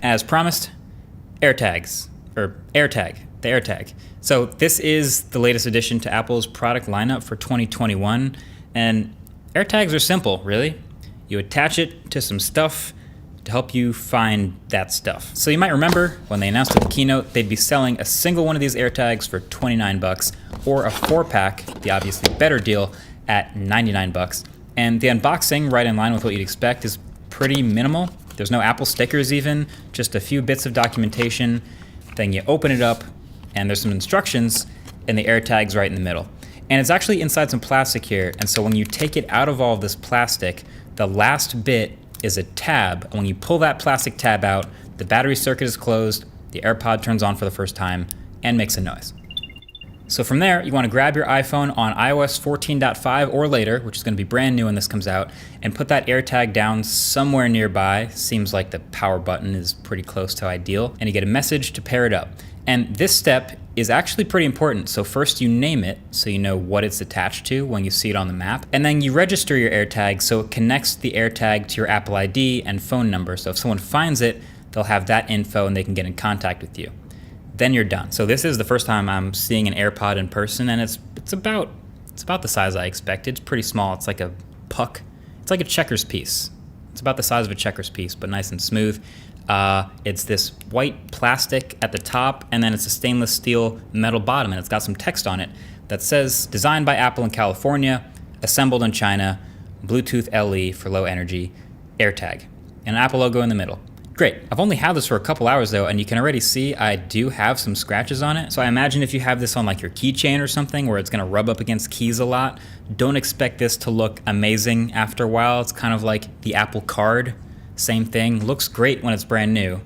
as promised, AirTags, or AirTag, the AirTag. So this is the latest addition to Apple's product lineup for 2021, and AirTags are simple, really. You attach it to some stuff to help you find that stuff. So you might remember when they announced at the keynote, they'd be selling a single one of these AirTags for 29 bucks, or a 4-pack, the obviously better deal, at 99 bucks. And the unboxing, right in line with what you'd expect, is pretty minimal. There's no Apple stickers even, just a few bits of documentation. Then you open it up, and there's some instructions, and the AirTag's right in the middle. And it's actually inside some plastic here, and so when you take it out of all of this plastic, the last bit is a tab. And when you pull that plastic tab out, the battery circuit is closed, the AirPod turns on for the first time, and makes a noise. So from there, you want to grab your iPhone on iOS 14.5 or later, which is going to be brand new when this comes out, and put that AirTag down somewhere nearby. Seems like the power button is pretty close to ideal, and you get a message to pair it up. And this step is actually pretty important. So first you name it so you know what it's attached to when you see it on the map. And then you register your AirTag so it connects the AirTag to your Apple ID and phone number. So if someone finds it, they'll have that info and they can get in contact with you. Then you're done. So this is the first time I'm seeing an AirPod in person, and it's about the size I expected. It's pretty small. It's like a puck. It's like a checkers piece. It's about the size of a checkers piece, but nice and smooth. It's this white plastic at the top, and then it's a stainless steel metal bottom, and it's got some text on it that says, designed by Apple in California, assembled in China, Bluetooth LE for low energy, AirTag, and an Apple logo in the middle. Great. I've only had this for a couple hours though, and you can already see I do have some scratches on it. So I imagine if you have this on like your keychain or something where it's gonna rub up against keys a lot, don't expect this to look amazing after a while. It's kind of like the Apple Card. Same thing. Looks great when it's brand new,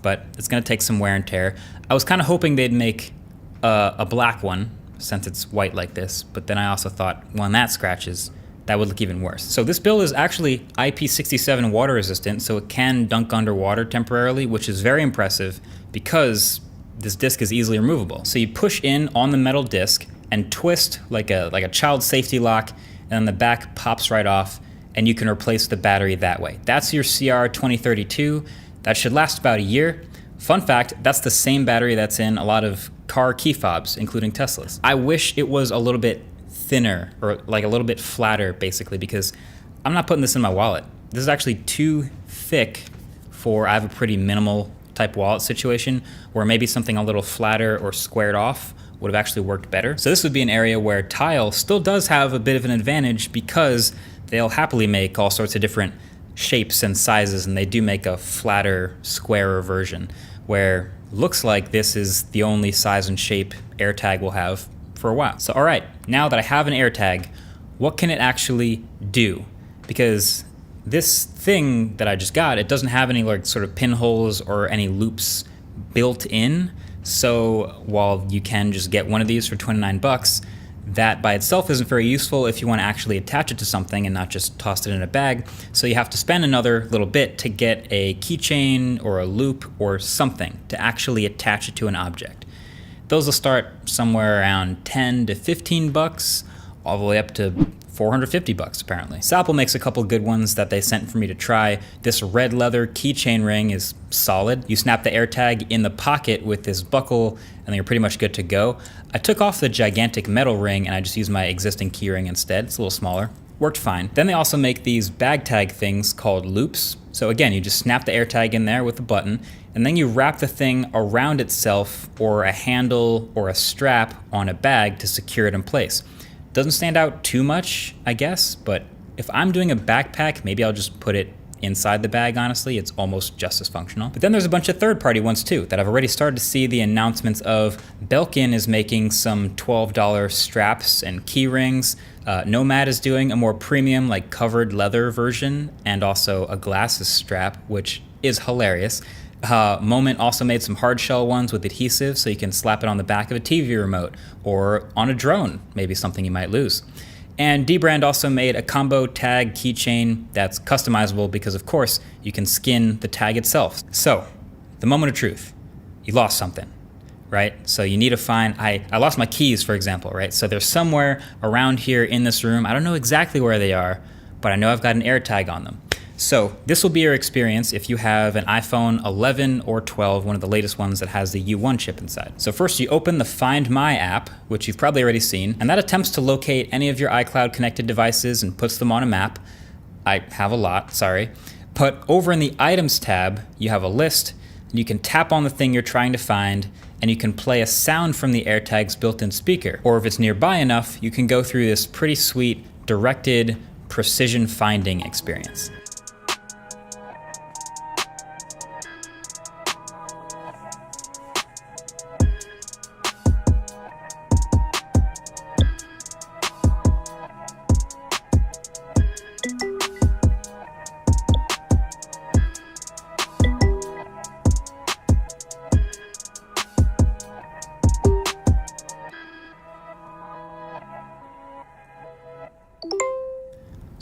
but it's gonna take some wear and tear. I was kind of hoping they'd make a black one since it's white like this, but then I also thought, when that scratches, that would look even worse. So this build is actually IP67 water resistant, so it can dunk underwater temporarily, which is very impressive because this disc is easily removable. So you push in on the metal disc and twist like a child safety lock, and then the back pops right off, and you can replace the battery that way. That's your CR2032. That should last about a year. Fun fact, that's the same battery that's in a lot of car key fobs, including Teslas. I wish it was a little bit thinner, or like a little bit flatter basically, because I'm not putting this in my wallet. This is actually too thick for, I have a pretty minimal type wallet situation where maybe something a little flatter or squared off would have actually worked better. So this would be an area where Tile still does have a bit of an advantage because they'll happily make all sorts of different shapes and sizes, and they do make a flatter, squarer version where looks like this is the only size and shape AirTag will have for a while. So all right, now that I have an AirTag, what can it actually do? Because this thing that I just got, it doesn't have any like sort of pinholes or any loops built in. So while you can just get one of these for 29 bucks, that by itself isn't very useful if you want to actually attach it to something and not just toss it in a bag. So you have to spend another little bit to get a keychain or a loop or something to actually attach it to an object. Those will start somewhere around 10 to 15 bucks, all the way up to 450 bucks apparently. So Apple makes a couple good ones that they sent for me to try. This red leather keychain ring is solid. You snap the AirTag in the pocket with this buckle and then you're pretty much good to go. I took off the gigantic metal ring and I just used my existing key ring instead. It's a little smaller. Worked fine. Then they also make these bag tag things called loops. So again, you just snap the AirTag in there with the button, and then you wrap the thing around itself or a handle or a strap on a bag to secure it in place. Doesn't stand out too much, I guess, but if I'm doing a backpack, maybe I'll just put it inside the bag, honestly. It's almost just as functional. But then there's a bunch of third-party ones too that I've already started to see the announcements of. Belkin is making some $12 straps and key rings. Nomad is doing a more premium, like covered leather version, and also a glasses strap, which is hilarious. Moment also made some hard shell ones with adhesive, so you can slap it on the back of a TV remote or on a drone, maybe something you might lose. And dbrand also made a combo tag keychain that's customizable because, of course, you can skin the tag itself. So, the moment of truth, you lost something, right? So you need to find, I lost my keys, for example, right? So they're somewhere around here in this room. I don't know exactly where they are, but I know I've got an AirTag on them. So this will be your experience if you have an iPhone 11 or 12, one of the latest ones that has the U1 chip inside. So first you open the Find My app, which you've probably already seen, and that attempts to locate any of your iCloud connected devices and puts them on a map. I have a lot, sorry. But over in the Items tab, you have a list, and you can tap on the thing you're trying to find, and you can play a sound from the AirTag's built-in speaker. Or if it's nearby enough, you can go through this pretty sweet, directed precision finding experience.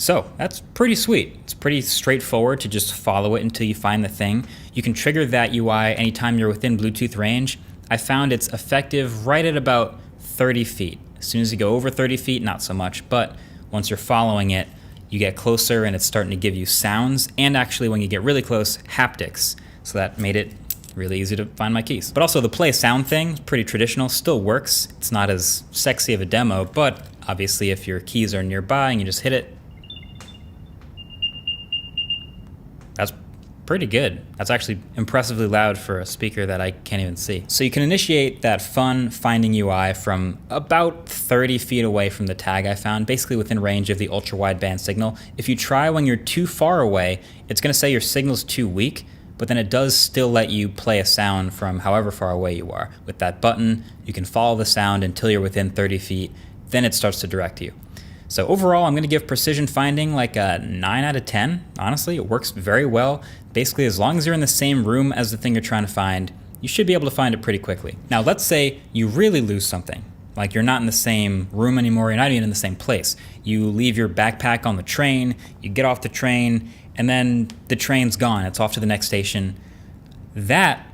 So that's pretty sweet. It's pretty straightforward to just follow it until you find the thing. You can trigger that UI anytime you're within Bluetooth range. I found it's effective right at about 30 feet. As soon as you go over 30 feet, not so much, but once you're following it, you get closer and it's starting to give you sounds, and actually when you get really close, haptics. So that made it really easy to find my keys. But also the play sound thing, pretty traditional, still works. It's not as sexy of a demo, but obviously if your keys are nearby and you just hit it, that's pretty good. That's actually impressively loud for a speaker that I can't even see. So you can initiate that fun finding UI from about 30 feet away from the tag I found, basically within range of the ultra wideband signal. If you try when you're too far away, it's gonna say your signal's too weak, but then it does still let you play a sound from however far away you are. With that button, you can follow the sound until you're within 30 feet, then it starts to direct you. So overall, I'm gonna give precision finding like a 9 out of 10. Honestly, it works very well. Basically, as long as you're in the same room as the thing you're trying to find, you should be able to find it pretty quickly. Now, let's say you really lose something. Like you're not in the same room anymore, you're not even in the same place. You leave your backpack on the train, you get off the train, and then the train's gone. It's off to the next station. That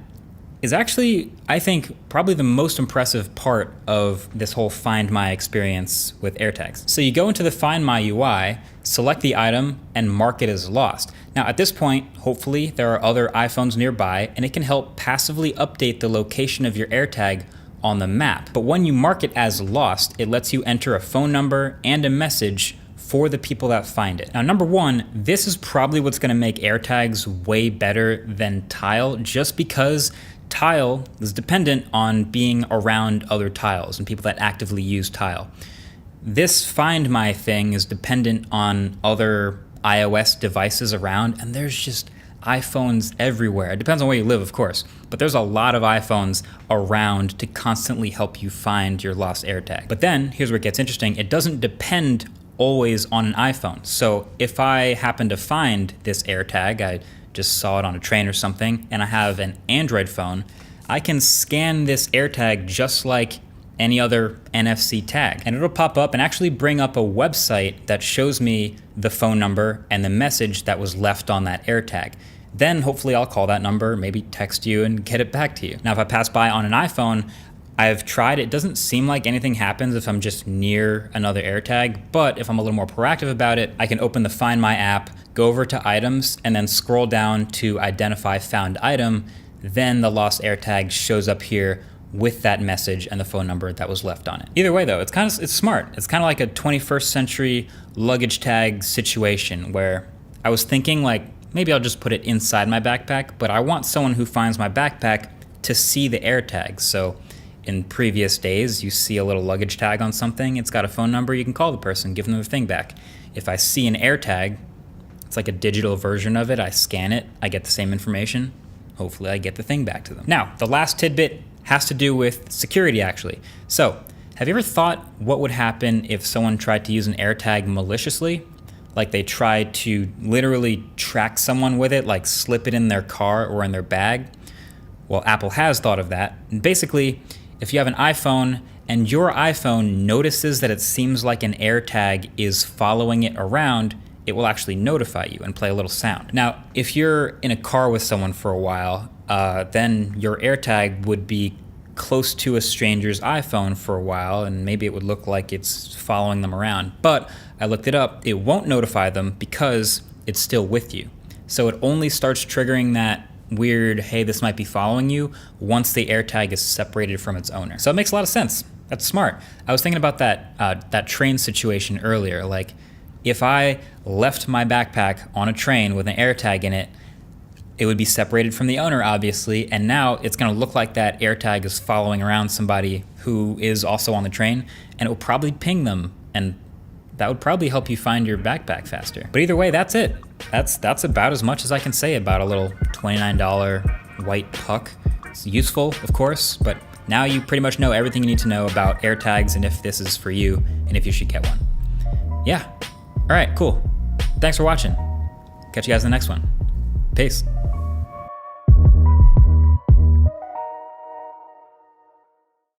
is actually, I think, probably the most impressive part of this whole Find My experience with AirTags. So you go into the Find My UI, select the item, and mark it as lost. Now at this point, hopefully there are other iPhones nearby, and it can help passively update the location of your AirTag on the map. But when you mark it as lost, it lets you enter a phone number and a message for the people that find it. Now, number one, this is probably what's gonna make AirTags way better than Tile, just because Tile is dependent on being around other tiles and people that actively use Tile. This Find My thing is dependent on other iOS devices around, and there's just iPhones everywhere. It depends on where you live, of course, but there's a lot of iPhones around to constantly help you find your lost AirTag. But then, here's where it gets interesting. It doesn't depend always on an iPhone. So if I happen to find this AirTag, I just saw it on a train or something, and I have an Android phone, I can scan this AirTag just like any other NFC tag. And it'll pop up and actually bring up a website that shows me the phone number and the message that was left on that AirTag. Then hopefully I'll call that number, maybe text you and get it back to you. Now if I pass by on an iPhone, I've tried, it doesn't seem like anything happens if I'm just near another AirTag, but if I'm a little more proactive about it, I can open the Find My app, go over to items, and then scroll down to identify found item. Then the lost AirTag shows up here with that message and the phone number that was left on it. Either way though, it's smart. It's kind of like a 21st century luggage tag situation where I was thinking like, maybe I'll just put it inside my backpack, but I want someone who finds my backpack to see the AirTags. So in previous days, you see a little luggage tag on something, it's got a phone number, you can call the person, give them their thing back. If I see an AirTag, it's like a digital version of it, I scan it, I get the same information, hopefully I get the thing back to them. Now, the last tidbit has to do with security actually. So, have you ever thought what would happen if someone tried to use an AirTag maliciously? Like they tried to literally track someone with it, like slip it in their car or in their bag? Well, Apple has thought of that. And basically, if you have an iPhone and your iPhone notices that it seems like an AirTag is following it around, it will actually notify you and play a little sound. Now, if you're in a car with someone for a while, then your AirTag would be close to a stranger's iPhone for a while, and maybe it would look like it's following them around. But I looked it up, it won't notify them because it's still with you. So it only starts triggering that weird, hey, this might be following you, once the AirTag is separated from its owner. So it makes a lot of sense. That's smart. I was thinking about that train situation earlier. Like, if I left my backpack on a train with an AirTag in it, it would be separated from the owner, obviously, and now it's gonna look like that AirTag is following around somebody who is also on the train, and it will probably ping them, and that would probably help you find your backpack faster. But either way, that's it. That's about as much as I can say about a little $29 white puck. It's useful, of course, but now you pretty much know everything you need to know about AirTags and if this is for you and if you should get one. Yeah. All right, cool. Thanks for watching. Catch you guys in the next one. Peace.